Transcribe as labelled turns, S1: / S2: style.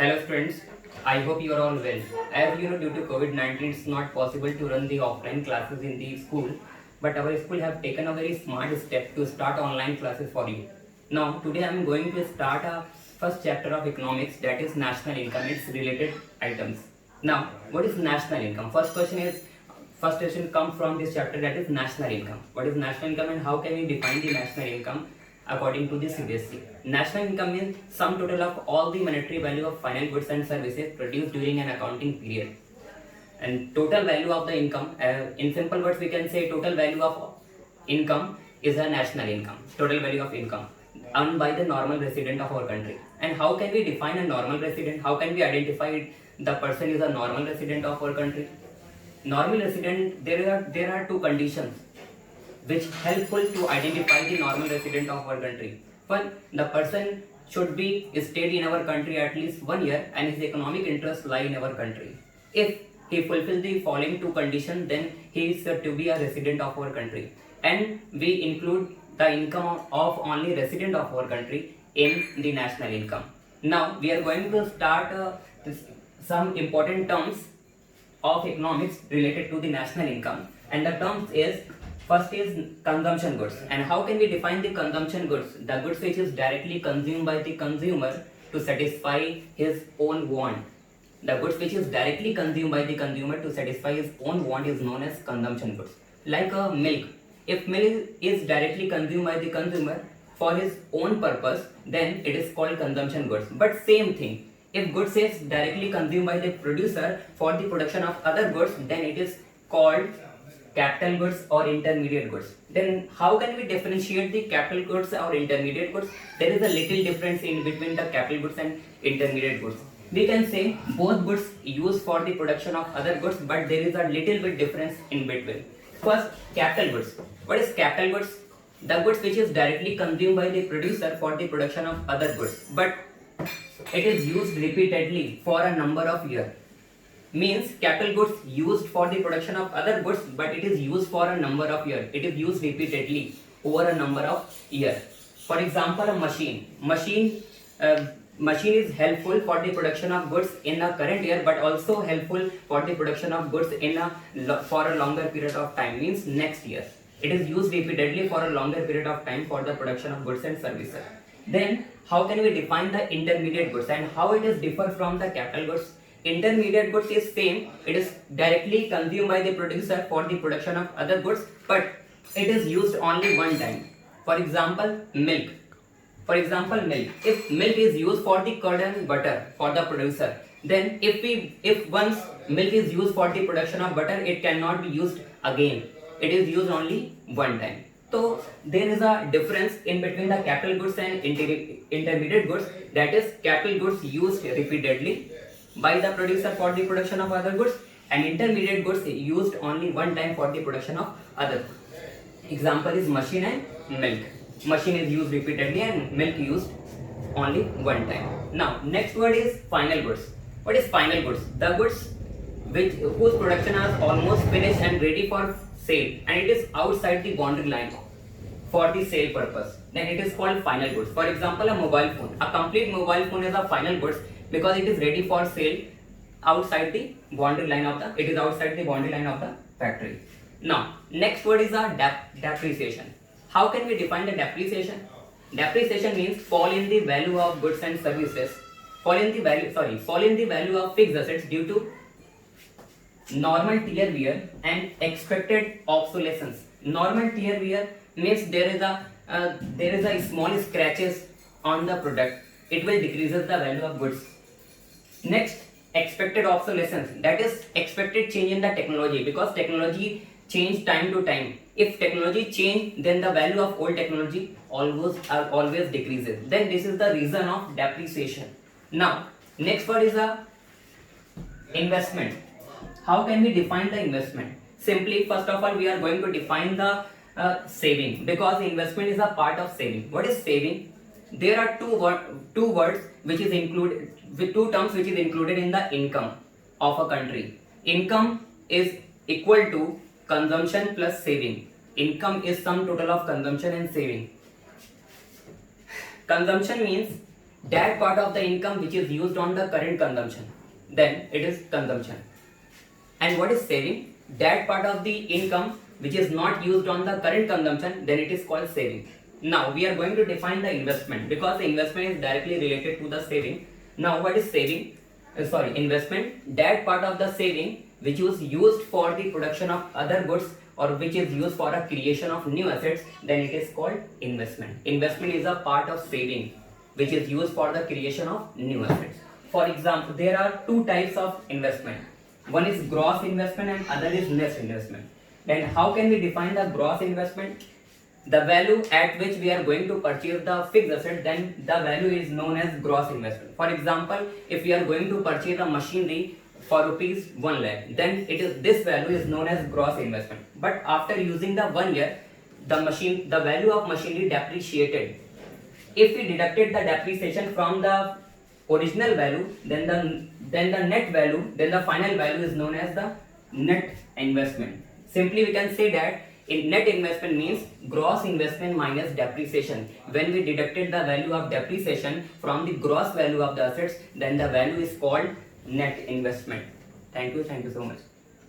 S1: Hello students, I hope you are all well. As you know, due to COVID-19, it's not possible to run the offline classes in the school, but our school have taken a very smart step to start online classes for you. Now, today I am going to start a first chapter of economics, that is national income, its related items. Now, what is national income? First question comes from this chapter, that is national income. What is national income and how can we define the national income? According to the CBSE, national income means sum total of all the monetary value of final goods and services produced during an accounting period. And total value of the income, in simple words, we can say total value of income is a national income. Total value of income earned by the normal resident of our country. And how can we define a normal resident? How can we identify the person is a normal resident of our country? Normal resident, there are two conditions which helpful to identify the normal resident of our country. One, the person should be stayed in our country at least 1 year and his economic interests lie in our country. If he fulfills the following two conditions, then he is said to be a resident of our country. And we include the income of only resident of our country in the national income. Now we are going to start some important terms of economics related to the national income, and the terms is first is consumption goods. And how can we define the consumption goods? The goods which is directly consumed by the consumer to satisfy his own want. The goods which is directly consumed by the consumer to satisfy his own want is known as consumption goods. Like milk. If milk is directly consumed by the consumer for his own purpose, then it is called consumption goods. But same thing, if goods is directly consumed by the producer for the production of other goods, then it is called capital goods or intermediate goods. Then how can we differentiate the capital goods or intermediate goods? There is a little difference in between the capital goods and intermediate goods. We can say both goods used for the production of other goods, but there is a little bit difference in between. First, capital goods. What is capital goods? The goods which is directly consumed by the producer for the production of other goods, but it is used repeatedly for a number of years. Means capital goods used for the production of other goods, but it is used for a number of years. It is used repeatedly over a number of years. For example, a machine is helpful for the production of goods in a current year, but also helpful for the production of goods for a longer period of time, means next year. It is used repeatedly for a longer period of time for the production of goods and services. Then how can we define the intermediate goods and how it is differ from the capital goods? Intermediate goods is same, it is directly consumed by the producer for the production of other goods, but it is used only one time. For example, milk. If milk is used for the curd and butter for the producer, then if once milk is used for the production of butter, it cannot be used again. It is used only one time. So there is a difference in between the capital goods and intermediate goods. That is, capital goods used repeatedly by the producer for the production of other goods, and intermediate goods used only one time for the production of other goods. Example is machine and milk. Machine is used repeatedly and milk used only one time. Now next word is final goods. What is final goods? The goods whose production is almost finished and ready for sale, and it is outside the boundary line for the sale purpose, then it is called final goods. For example, a mobile phone. A complete mobile phone is a final goods because it is ready for sale outside the boundary line of the factory. Now next word is a depreciation. How can we define the depreciation? Depreciation means fall in the value of goods and services, fall in the value of fixed assets due to normal tear wear and expected obsolescence. Normal tear wear means there is a small scratches on the product, it will decreases the value of goods. Next, expected obsolescence, that is expected change in the technology, because technology change time to time. If technology change, then the value of old technology always decreases. Then this is the reason of depreciation. Now next word is a investment. How can we define the investment? Simply, first of all, we are going to define the saving, because investment is a part of saving. What is saving? There are two words which is included, with two terms which is included in the income of a country. Income is equal to consumption plus saving. Income is sum total of consumption and saving. Consumption means that part of the income which is used on the current consumption, then it is consumption. And what is saving? That part of the income which is not used on the current consumption, then it is called saving. Now we are going to define the investment, because the investment is directly related to the saving. Now what is saving? Investment, that part of the saving which is used for the production of other goods or which is used for a creation of new assets, then it is called investment. Investment is a part of saving which is used for the creation of new assets. For example, there are two types of investment. One is gross investment and other is net investment. Then how can we define the gross investment? The value at which we are going to purchase the fixed asset, then the value is known as gross investment. For example, if we are going to purchase a machinery for rupees 1 lakh, then this value is known as gross investment. But after using the 1 year, the value of machinery depreciated. If we deducted the depreciation from the original value, then the net value, then the final value is known as the net investment. Simply we can say that in net investment means gross investment minus depreciation. When we deducted the value of depreciation from the gross value of the assets, then the value is called net investment. Thank you so much.